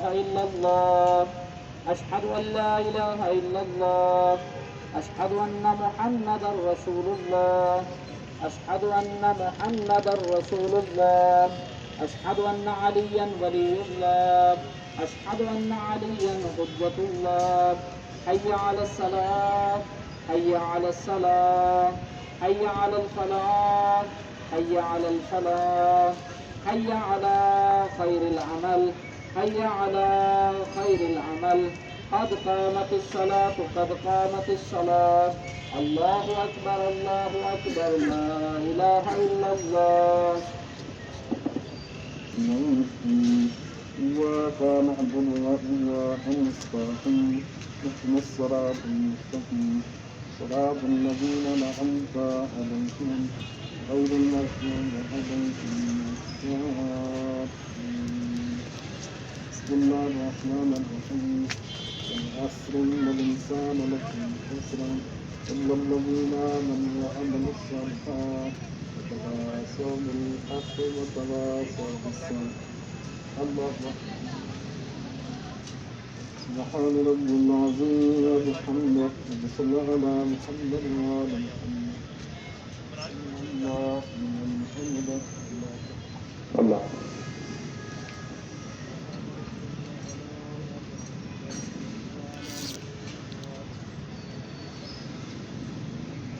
إله إلا الله أشهد أن لا إله إلا الله أشهد أن محمدا رسول الله أشهد أن محمدا رسول الله أشهد أن عليا ولي الله أشهد أن عليا حجة الله حي على الصلاة حي على الصلاة حي على الفلاح حي على الفلاح حي على خير العمل حي على خير العمل قد قامت الصلاة قد قامت الصلاة الله أكبر الله أكبر لا إله إلا الله. إياك نعبد وإياك نستعين اهدنا الصراط المستقيم صراط الذين أنعمت عليهم غير المغضوب عليهم ولا الضالين. بسم الله الرحمن الرحيم. والعصر إن الإنسان لفي خسر إلا الذين آمنوا وعملوا الصالحات وتواصوا بالحق وتواصوا بالصبر. الله أكبر. سبحان ربي العظيم وبحمده وصلى على محمد وعلى محمد. الله محمد الله.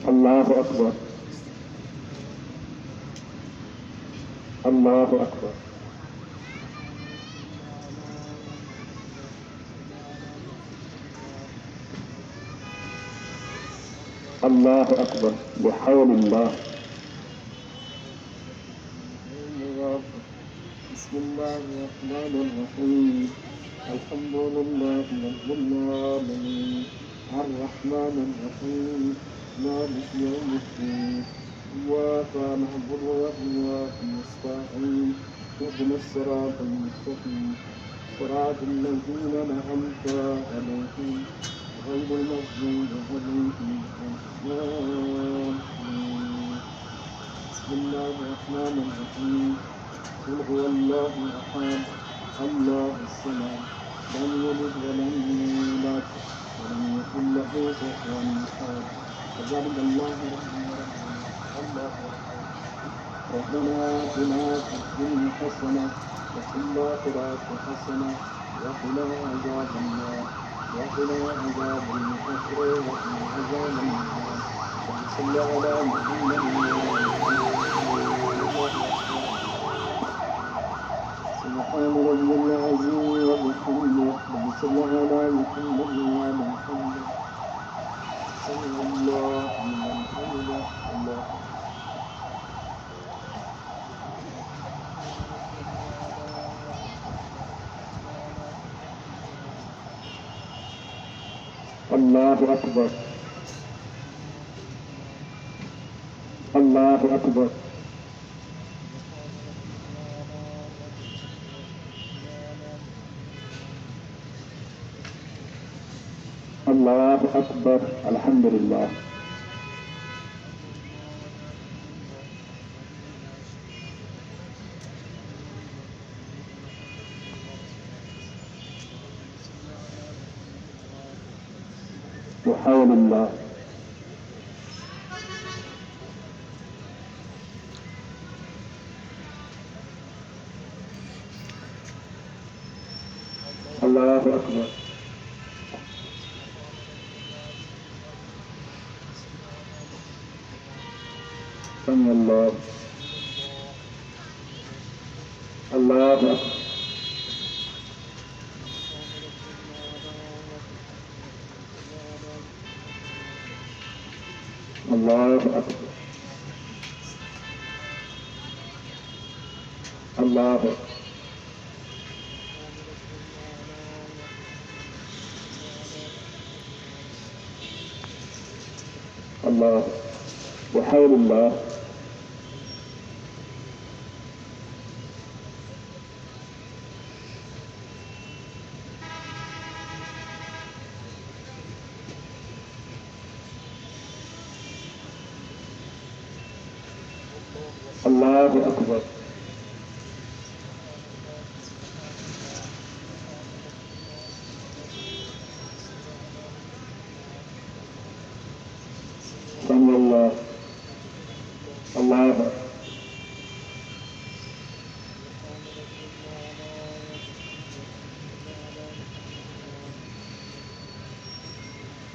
الله أكبر الله أكبر. الله أكبر بحول الله. بسم الله الرحمن الرحيم. الحمد لله رب العالمين الرحمن الرحيم مالك يوم الدين إياك نعبد وإياك نستعين اهدنا الصراط المستقيم صراط الذين أنعمت عليهم غير المغضوب عليهم ولا الضالين. بسم الله الرحمن الرحيم. قل هو الله أحد الله الصمد لم يلد ولم يولد ولم يكن له كفوا أحد. وجعل الله الله ربنا آتنا في الدنيا حسنة وفي الآخرة حسنة وقنا عذاب النار وقنا عذاب النار وقنا عذاب النار. وصلى على محمد سبحان ربي العظيم وبحمده وصلى على محمد وعلى محمد. صلى الله على محمد الله. الله أكبر الله أكبر. الله أكبر. الحمد لله. بحول الله. الله أكبر. سمع الله. الله أكبر. الله أكبر. الله أكبر. الله بحول الله. الله أكبر.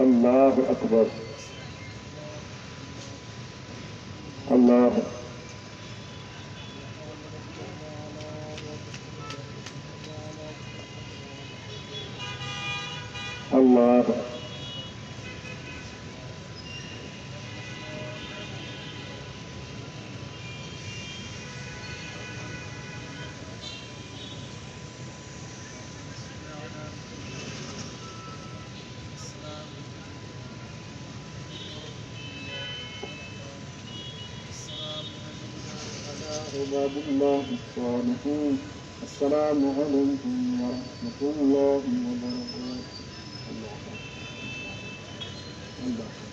الله أكبر الله الله عباد الله الصالحين السلام عليكم ورحمة الله وبركاته. الله